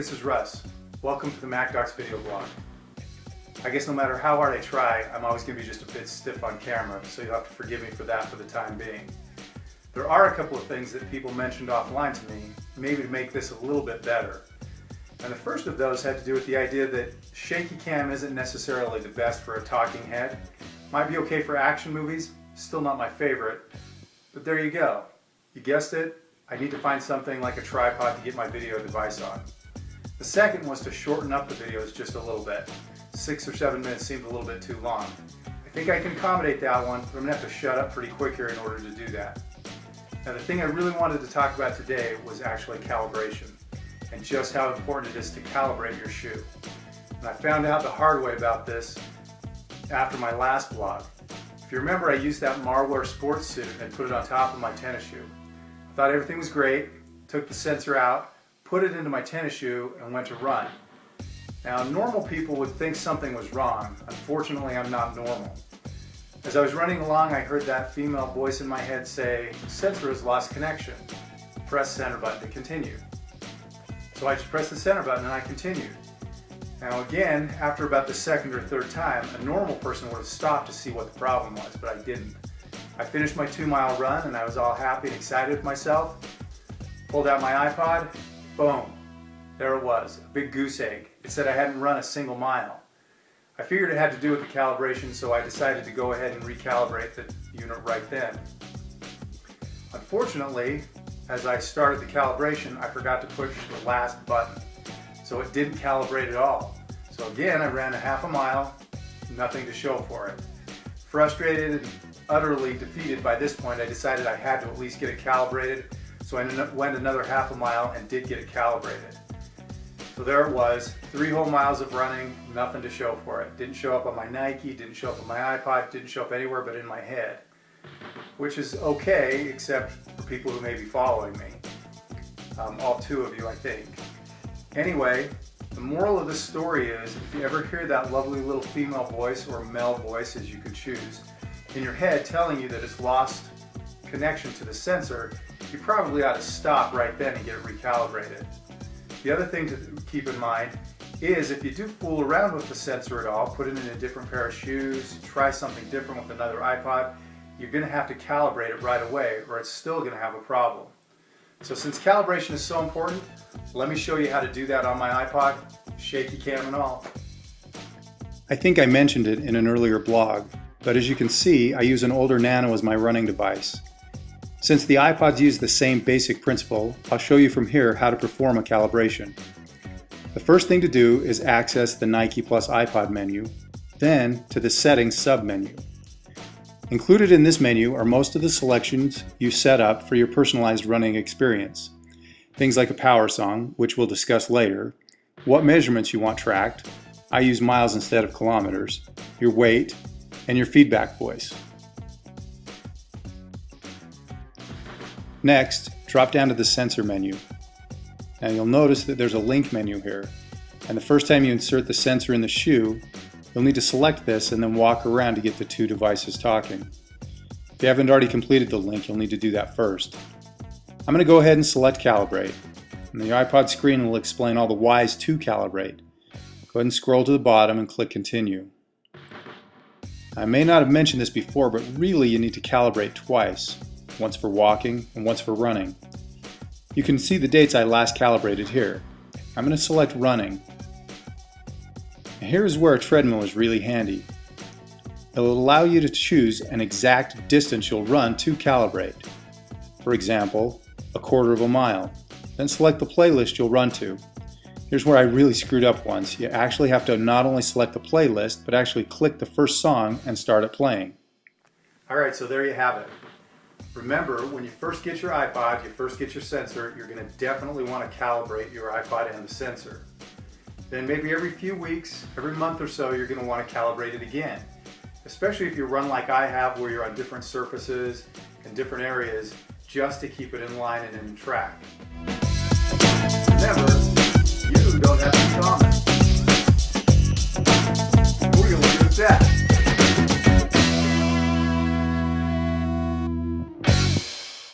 this is Russ. Welcome to the MacDocs video blog. I guess no matter how hard I try, I'm always going to be just a bit stiff on camera, so you'll have to forgive me for that for the time being. There are a couple of things that people mentioned offline to me, maybe to make this a little bit better. And the first of those had to do with the idea that shaky cam isn't necessarily the best for a talking head. Might be okay for action movies, still not my favorite, but there you go. You guessed it, I need to find something like a tripod to get my video device on. The second was to shorten up the videos just a little bit. 6 or 7 minutes seemed a little bit too long. I think I can accommodate that one, but I'm going to have to shut up pretty quick here in order to do that. Now the thing I really wanted to talk about today was actually calibration, and just how important it is to calibrate your shoe. And I found out the hard way about this after my last blog. If you remember, I used that Marwear sports suit and put it on top of my tennis shoe. I thought everything was great, took the sensor out, put it into my tennis shoe, and went to run. Now, normal people would think something was wrong. Unfortunately, I'm not normal. As I was running along, I heard that female voice in my head say, "Sensor has lost connection. Press center button to continue." So I just pressed the center button and I continued. Now again, after about the second or third time, a normal person would have stopped to see what the problem was, but I didn't. I finished my 2-mile run and I was all happy and excited with myself. Pulled out my iPod, boom, there it was, a big goose egg. It said I hadn't run a single mile. I figured it had to do with the calibration, so I decided to go ahead and recalibrate the unit right then. Unfortunately, as I started the calibration, I forgot to push the last button, so it didn't calibrate at all. So again, I ran a half a mile, nothing to show for it. Frustrated and utterly defeated by this point, I decided I had to at least get it calibrated, so I went another half a mile and did get it calibrated. So there it was, 3 whole miles of running, nothing to show for it. Didn't show up on my Nike, didn't show up on my iPod, didn't show up anywhere but in my head. Which is okay, except for people who may be following me. All 2 of you, I think. Anyway, the moral of this story is, if you ever hear that lovely little female voice, or male voice as you could choose, in your head telling you that it's lost connection to the sensor, you probably ought to stop right then and get it recalibrated. The other thing to keep in mind is, if you do fool around with the sensor at all, put it in a different pair of shoes, try something different with another iPod, you're going to have to calibrate it right away, or it's still going to have a problem. So since calibration is so important, let me show you how to do that on my iPod, shaky cam and all. I think I mentioned it in an earlier blog, but as you can see, I use an older Nano as my running device. Since the iPods use the same basic principle, I'll show you from here how to perform a calibration. The first thing to do is access the Nike Plus iPod menu, then to the Settings sub-menu. Included in this menu are most of the selections you set up for your personalized running experience. Things like a power song, which we'll discuss later, what measurements you want tracked, I use miles instead of kilometers, your weight, and your feedback voice. Next, drop down to the sensor menu. Now you'll notice that there's a link menu here, and the first time you insert the sensor in the shoe, you'll need to select this and then walk around to get the 2 devices talking. If you haven't already completed the link, you'll need to do that first. I'm going to go ahead and select Calibrate, and the iPod screen will explain all the whys to calibrate. Go ahead and scroll to the bottom and click Continue. I may not have mentioned this before, but really you need to calibrate twice. Once for walking and once for running. You can see the dates I last calibrated here. I'm going to select running. Here's where a treadmill is really handy. It'll allow you to choose an exact distance you'll run to calibrate. For example, a 1/4 mile. Then select the playlist you'll run to. Here's where I really screwed up once. You actually have to not only select the playlist, but actually click the first song and start it playing. Alright, so there you have it. Remember, when you first get your iPod, you first get your sensor, you're going to definitely want to calibrate your iPod and the sensor. Then maybe every few weeks, every month or so, you're going to want to calibrate it again. Especially if you run like I have, where you're on different surfaces and different areas, just to keep it in line and in track. Remember, you don't have to comment. We're going to leave it at that.